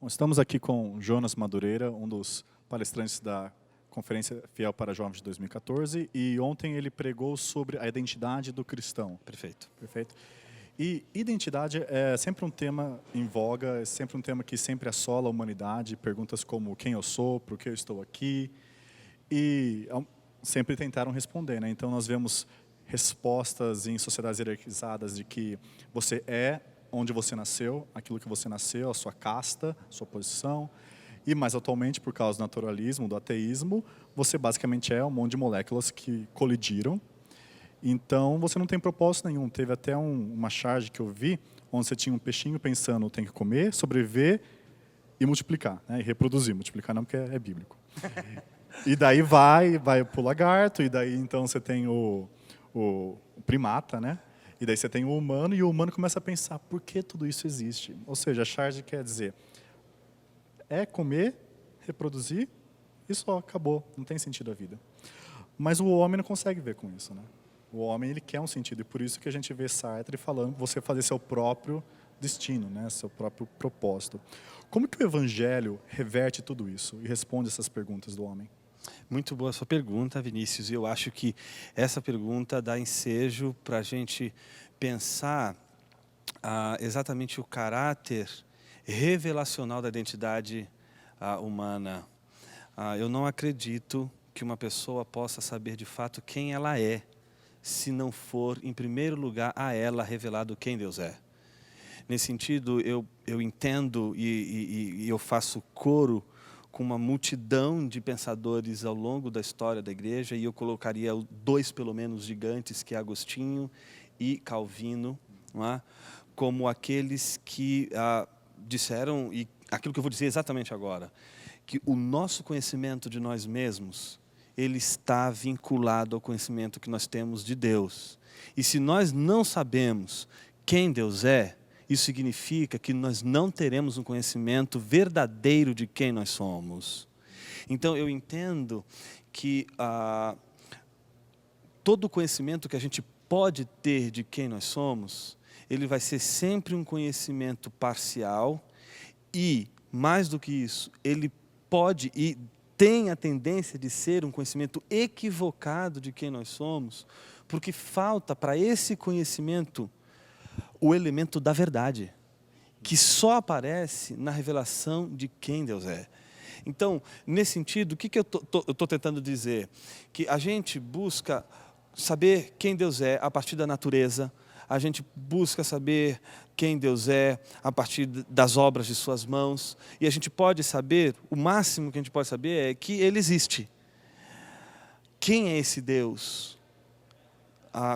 Estamos aqui com Jonas Madureira, um dos palestrantes da Conferência Fiel para Jovens de 2014, e ontem ele pregou sobre a identidade do cristão. Perfeito. Perfeito? E identidade é sempre um tema em voga, é sempre um tema que sempre assola a humanidade, perguntas como quem eu sou, por que eu estou aqui, e sempre tentaram responder, né? Então nós vemos respostas em sociedades hierarquizadas de que você é onde você nasceu, aquilo que você nasceu, a sua casta, a sua posição. E mais atualmente, por causa do naturalismo, do ateísmo, você basicamente é um monte de moléculas que colidiram. Então você não tem propósito nenhum. Teve até uma charge que eu vi, onde você tinha um peixinho pensando, tem que comer, sobreviver e multiplicar, né? E reproduzir. Multiplicar não, porque é bíblico. E daí vai pro lagarto, e daí então você tem o primata, né? E daí você tem o humano, e o humano começa a pensar, por que tudo isso existe? Ou seja, a charge quer dizer, é comer, reproduzir, e só, acabou, não tem sentido a vida. Mas o homem não consegue ver com isso, né? O homem, ele quer um sentido, e por isso que a gente vê Sartre falando, você fazer seu próprio destino, né? Seu próprio propósito. Como que o evangelho reverte tudo isso e responde essas perguntas do homem? Muito boa a sua pergunta, Vinícius. Eu acho que essa pergunta dá ensejo para a gente pensar exatamente o caráter revelacional da identidade humana. Eu não acredito que uma pessoa possa saber de fato quem ela é, se não for, em primeiro lugar, a ela revelado quem Deus é. Nesse sentido, eu entendo e eu faço coro com uma multidão de pensadores ao longo da história da igreja, e eu colocaria dois, pelo menos, gigantes, que é Agostinho e Calvino, não é? Como aqueles que disseram, e aquilo que eu vou dizer exatamente agora, que o nosso conhecimento de nós mesmos, ele está vinculado ao conhecimento que nós temos de Deus. E se nós não sabemos quem Deus é, isso significa que nós não teremos um conhecimento verdadeiro de quem nós somos. Então, eu entendo que todo o conhecimento que a gente pode ter de quem nós somos, ele vai ser sempre um conhecimento parcial e, mais do que isso, ele pode e tem a tendência de ser um conhecimento equivocado de quem nós somos, porque falta para esse conhecimento o elemento da verdade, que só aparece na revelação de quem Deus é. Então, nesse sentido, o que eu estou tentando dizer? Que a gente busca saber quem Deus é a partir da natureza, a gente busca saber quem Deus é a partir das obras de suas mãos, e a gente pode saber, o máximo que a gente pode saber é que Ele existe. Quem é esse Deus?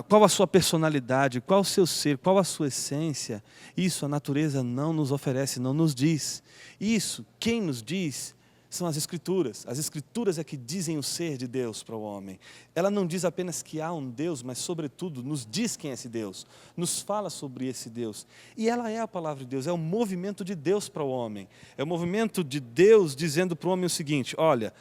Qual a sua personalidade, qual o seu ser, qual a sua essência, isso a natureza não nos oferece, não nos diz. Isso, quem nos diz, são as Escrituras. As Escrituras é que dizem o ser de Deus para o homem. Ela não diz apenas que há um Deus, mas sobretudo nos diz quem é esse Deus, nos fala sobre esse Deus. E ela é a palavra de Deus, é o movimento de Deus para o homem. É o movimento de Deus dizendo para o homem o seguinte, olha,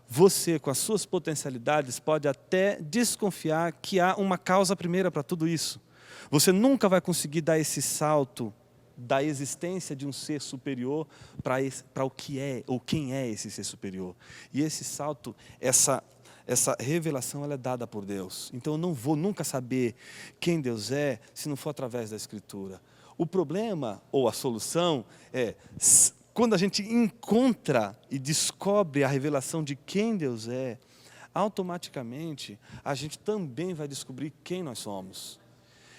você, com as suas potencialidades, pode até desconfiar que há uma causa primeira para tudo isso. Você nunca vai conseguir dar esse salto da existência de um ser superior para o que é, ou quem é esse ser superior. E esse salto, essa revelação, ela é dada por Deus. Então eu não vou nunca saber quem Deus é, se não for através da Escritura. O problema, ou a solução, é quando a gente encontra e descobre a revelação de quem Deus é, automaticamente a gente também vai descobrir quem nós somos.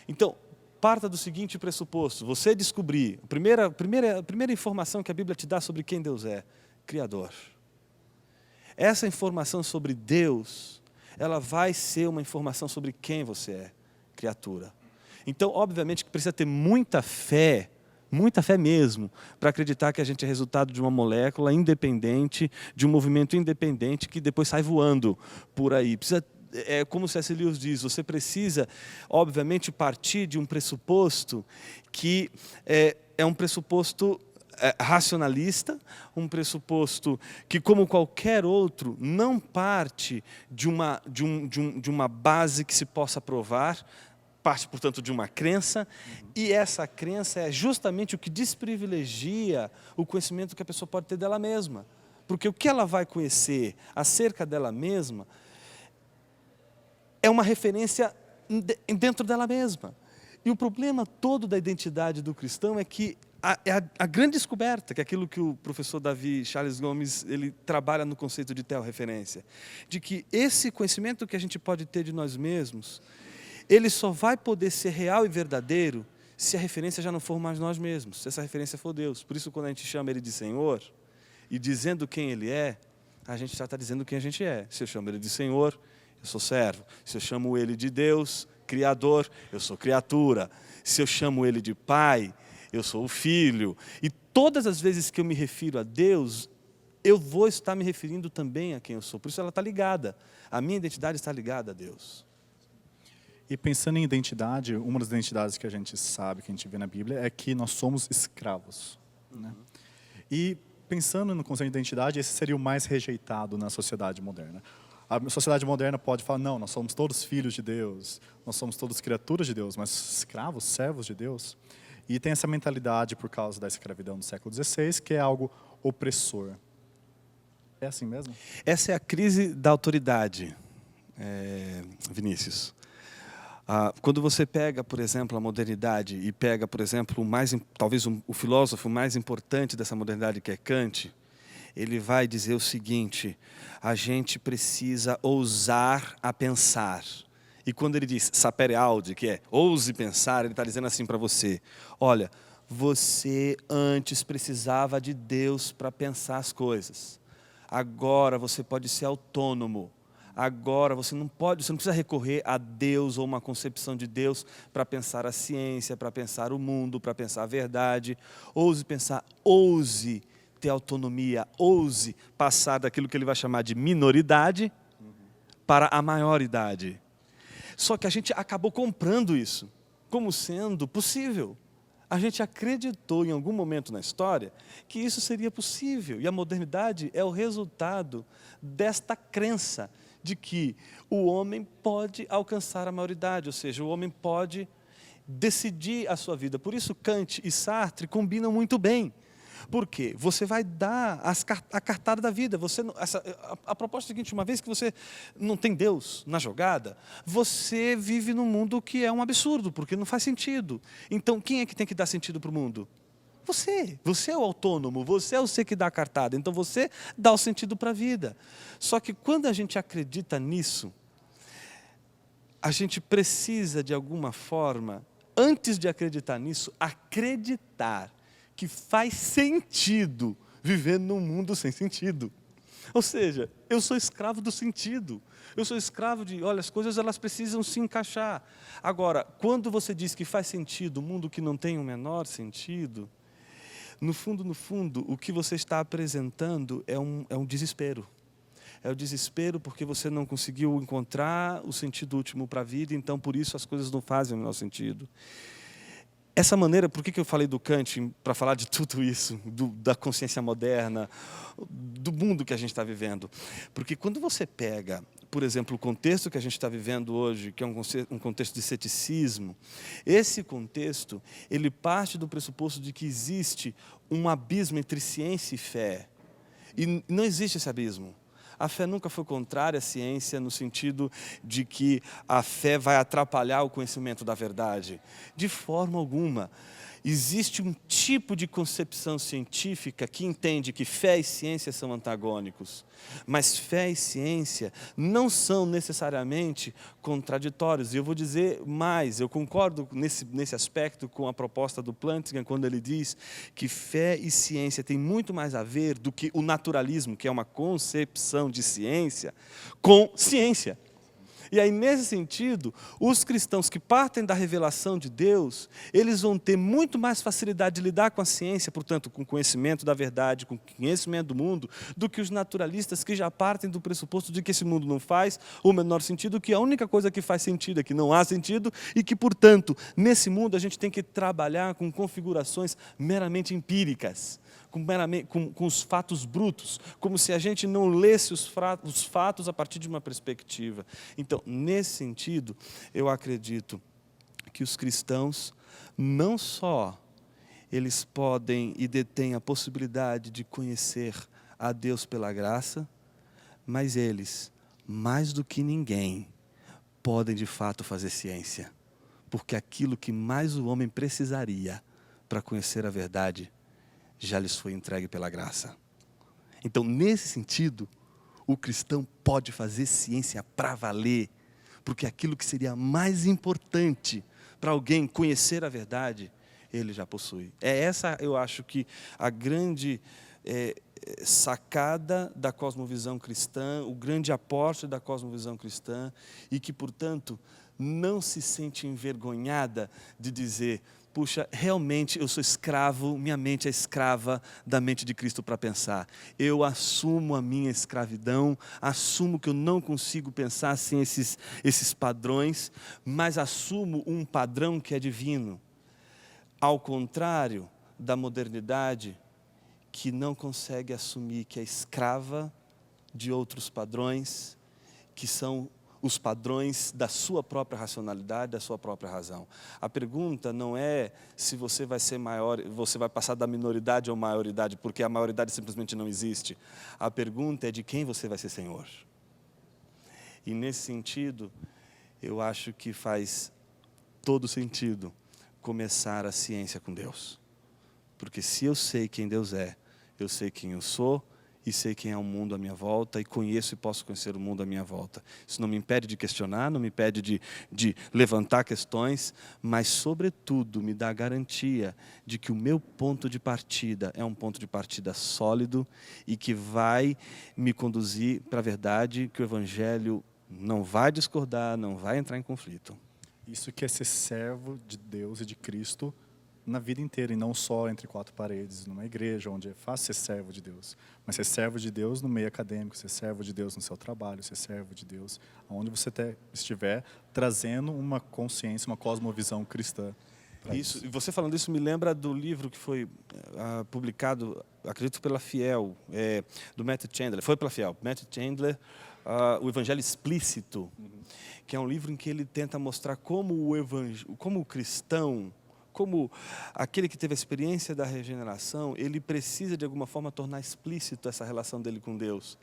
Então, parta do seguinte pressuposto, você descobrir, a primeira informação que a Bíblia te dá sobre quem Deus é, Criador. Essa informação sobre Deus, ela vai ser uma informação sobre quem você é, criatura. Então, obviamente que precisa ter muita fé mesmo, para acreditar que a gente é resultado de uma molécula independente, de um movimento independente que depois sai voando por aí. É como C.S. Lewis diz, você precisa, obviamente, partir de um pressuposto que é um pressuposto racionalista, um pressuposto que, como qualquer outro, não parte de uma base que se possa provar, parte, portanto, de uma crença, e essa crença é justamente o que desprivilegia o conhecimento que a pessoa pode ter dela mesma. Porque o que ela vai conhecer acerca dela mesma é uma referência dentro dela mesma. E o problema todo da identidade do cristão é que a grande descoberta, que é aquilo que o professor Davi Charles Gomes ele trabalha no conceito de teorreferência, de que esse conhecimento que a gente pode ter de nós mesmos, ele só vai poder ser real e verdadeiro se a referência já não for mais nós mesmos, se essa referência for Deus. Por isso, quando a gente chama Ele de Senhor, e dizendo quem Ele é, a gente já está dizendo quem a gente é. Se eu chamo Ele de Senhor, eu sou servo. Se eu chamo Ele de Deus, Criador, eu sou criatura. Se eu chamo Ele de Pai, eu sou o Filho. E todas as vezes que eu me refiro a Deus, eu vou estar me referindo também a quem eu sou. Por isso ela está ligada. A minha identidade está ligada a Deus. E pensando em identidade, uma das identidades que a gente sabe, que a gente vê na Bíblia, é que nós somos escravos. Né? E pensando no conceito de identidade, esse seria o mais rejeitado na sociedade moderna. A sociedade moderna pode falar, não, nós somos todos filhos de Deus, nós somos todos criaturas de Deus, mas escravos, servos de Deus. E tem essa mentalidade por causa da escravidão do século XVI, que é algo opressor. É assim mesmo? Essa é a crise da autoridade, Vinícius. Quando você pega, por exemplo, a modernidade e pega, por exemplo, talvez o filósofo mais importante dessa modernidade, que é Kant, ele vai dizer o seguinte: a gente precisa ousar a pensar. E quando ele diz sapere aude, que é ouse pensar, ele está dizendo assim para você: olha, você antes precisava de Deus para pensar as coisas. Agora você pode ser autônomo. Agora você não precisa recorrer a Deus ou uma concepção de Deus para pensar a ciência, para pensar o mundo, para pensar a verdade. Ouse pensar, ouse ter autonomia, ouse passar daquilo que ele vai chamar de minoridade para a maioridade. Só que a gente acabou comprando isso como sendo possível. A gente acreditou em algum momento na história que isso seria possível. E a modernidade é o resultado desta crença de que o homem pode alcançar a maioridade, ou seja, o homem pode decidir a sua vida. Por isso Kant e Sartre combinam muito bem. Por quê? Você vai dar a cartada da vida. A proposta é a seguinte: uma vez que você não tem Deus na jogada, você vive num mundo que é um absurdo, porque não faz sentido. Então, quem é que tem que dar sentido para o mundo? Você é o autônomo, você é o ser que dá a cartada, então você dá o sentido para a vida. Só que quando a gente acredita nisso, a gente precisa, de alguma forma, antes de acreditar nisso, acreditar que faz sentido viver num mundo sem sentido. Ou seja, eu sou escravo do sentido. Eu sou escravo de, olha, as coisas elas precisam se encaixar. Agora, quando você diz que faz sentido um mundo que não tem o menor sentido, no fundo, o que você está apresentando é um desespero. É o desespero porque você não conseguiu encontrar o sentido último para a vida, então por isso as coisas não fazem o menor sentido. Essa maneira, por que eu falei do Kant para falar de tudo isso, da consciência moderna, do mundo que a gente está vivendo? Porque quando você pega, por exemplo, o contexto que a gente está vivendo hoje, que é um contexto de ceticismo, esse contexto, ele parte do pressuposto de que existe um abismo entre ciência e fé. E não existe esse abismo. A fé nunca foi contrária à ciência no sentido de que a fé vai atrapalhar o conhecimento da verdade. De forma alguma. Existe um tipo de concepção científica que entende que fé e ciência são antagônicos. Mas fé e ciência não são necessariamente contraditórios. E eu vou dizer mais, eu concordo nesse aspecto com a proposta do Plantinga, quando ele diz que fé e ciência têm muito mais a ver do que o naturalismo, que é uma concepção de ciência, com ciência. E aí, nesse sentido, os cristãos que partem da revelação de Deus, eles vão ter muito mais facilidade de lidar com a ciência, portanto, com o conhecimento da verdade, com o conhecimento do mundo, do que os naturalistas que já partem do pressuposto de que esse mundo não faz o menor sentido, que a única coisa que faz sentido é que não há sentido e que, portanto, nesse mundo a gente tem que trabalhar com configurações meramente empíricas. Com os fatos brutos, como se a gente não lesse os fatos a partir de uma perspectiva. Então, nesse sentido, eu acredito que os cristãos não só eles podem e detêm a possibilidade de conhecer a Deus pela graça, mas eles, mais do que ninguém, podem de fato fazer ciência. Porque aquilo que mais o homem precisaria para conhecer a verdade, já lhes foi entregue pela graça. Então, nesse sentido, o cristão pode fazer ciência para valer, porque aquilo que seria mais importante para alguém conhecer a verdade, ele já possui. É essa, eu acho que a grande sacada da cosmovisão cristã, o grande aporte da cosmovisão cristã, e que, portanto, não se sente envergonhada de dizer: puxa, realmente eu sou escravo, minha mente é escrava da mente de Cristo para pensar. Eu assumo a minha escravidão, assumo que eu não consigo pensar sem esses padrões, mas assumo um padrão que é divino. Ao contrário da modernidade, que não consegue assumir que é escrava de outros padrões, que são os padrões da sua própria racionalidade, da sua própria razão. A pergunta não é se você vai ser maior, você vai passar da minoridade ou maioridade, porque a maioridade simplesmente não existe. A pergunta é de quem você vai ser senhor. E nesse sentido, eu acho que faz todo sentido começar a ciência com Deus. Porque se eu sei quem Deus é, eu sei quem eu sou, e sei quem é o mundo à minha volta, e conheço e posso conhecer o mundo à minha volta. Isso não me impede de questionar, não me impede de levantar questões, mas, sobretudo, me dá a garantia de que o meu ponto de partida é um ponto de partida sólido e que vai me conduzir para a verdade, que o Evangelho não vai discordar, não vai entrar em conflito. Isso que é ser servo de Deus e de Cristo na vida inteira, e não só entre quatro paredes, numa igreja, onde é fácil ser servo de Deus, mas ser servo de Deus no meio acadêmico, ser servo de Deus no seu trabalho, ser servo de Deus onde você estiver, trazendo uma consciência, uma cosmovisão cristã. Isso, e você falando isso me lembra do livro que foi publicado, acredito, pela Fiel, do Matthew Chandler, foi pela Fiel, Matthew Chandler, O Evangelho Explícito, que é um livro em que ele tenta mostrar como o cristão, como aquele que teve a experiência da regeneração, ele precisa de alguma forma tornar explícito essa relação dele com Deus.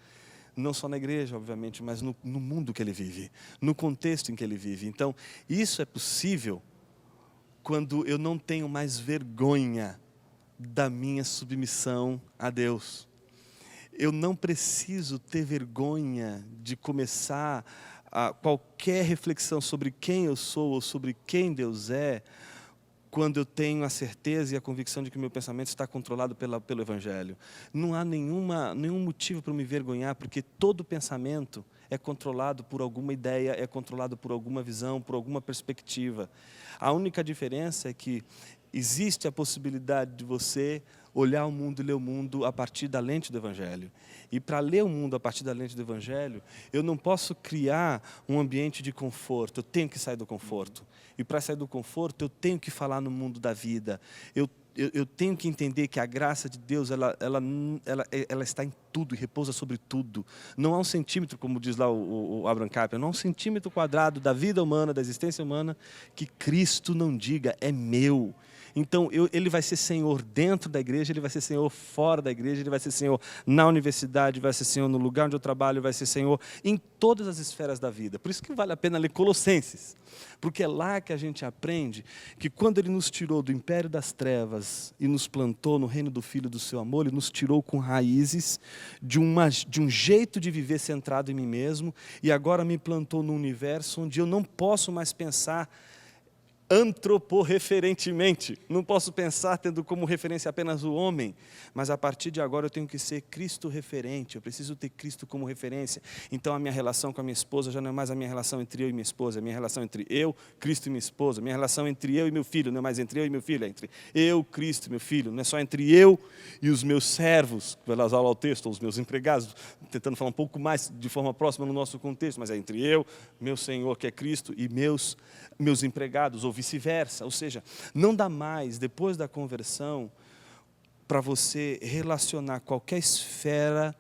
Não só na igreja, obviamente, mas no mundo que ele vive, no contexto em que ele vive. Então, isso é possível quando eu não tenho mais vergonha da minha submissão a Deus. Eu não preciso ter vergonha de começar qualquer reflexão sobre quem eu sou ou sobre quem Deus é, quando eu tenho a certeza e a convicção de que o meu pensamento está controlado pelo Evangelho. Não há nenhum motivo para me vergonhar, porque todo pensamento é controlado por alguma ideia, é controlado por alguma visão, por alguma perspectiva. A única diferença é que existe a possibilidade de você olhar o mundo e ler o mundo a partir da lente do Evangelho. E para ler o mundo a partir da lente do Evangelho, eu não posso criar um ambiente de conforto, eu tenho que sair do conforto. E para sair do conforto, eu tenho que falar no mundo da vida. Eu tenho que entender que a graça de Deus, ela está em tudo e repousa sobre tudo. Não há um centímetro, como diz lá o Abraham Kuyper, não há um centímetro quadrado da vida humana, da existência humana, que Cristo não diga, é meu. Então, ele vai ser Senhor dentro da igreja, ele vai ser Senhor fora da igreja, ele vai ser Senhor na universidade, vai ser Senhor no lugar onde eu trabalho, vai ser Senhor em todas as esferas da vida. Por isso que vale a pena ler Colossenses, porque é lá que a gente aprende que quando ele nos tirou do império das trevas e nos plantou no reino do Filho do seu amor, ele nos tirou com raízes de um jeito de viver centrado em mim mesmo, e agora me plantou num universo onde eu não posso mais pensar antroporreferentemente. Não posso pensar tendo como referência apenas o homem, mas a partir de agora eu tenho que ser Cristo referente, eu preciso ter Cristo como referência. Então a minha relação com a minha esposa já não é mais a minha relação entre eu e minha esposa, é a minha relação entre eu, Cristo e minha esposa, a minha relação entre eu e meu filho, não é mais entre eu e meu filho, é entre eu, Cristo e meu filho, não é só entre eu e os meus servos, pelas aulas ao texto, ou os meus empregados, tentando falar um pouco mais de forma próxima no nosso contexto, mas é entre eu, meu Senhor que é Cristo, e meus empregados, ou vice-versa. Ou seja, não dá mais, depois da conversão, para você relacionar qualquer esfera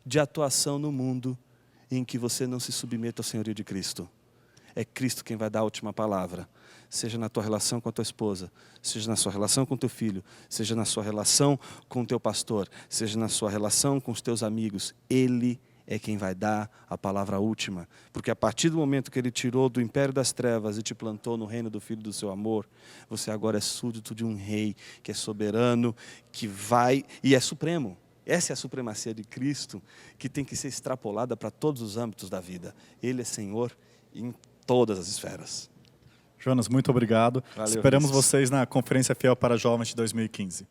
de atuação no mundo em que você não se submeta ao senhorio de Cristo. é Cristo quem vai dar a última palavra. Seja na tua relação com a tua esposa, seja na sua relação com o teu filho, seja na sua relação com o teu pastor, seja na sua relação com os teus amigos, Ele é quem vai dar a palavra última. Porque a partir do momento que Ele tirou do império das trevas e te plantou no reino do Filho do seu amor, você agora é súdito de um rei que é soberano, que vai e é supremo. Essa é a supremacia de Cristo que tem que ser extrapolada para todos os âmbitos da vida. Ele é Senhor em todas as esferas. Jonas, muito obrigado. Valeu, Esperamos Vinícius. vocês na Conferência Fiel para Jovens de 2015.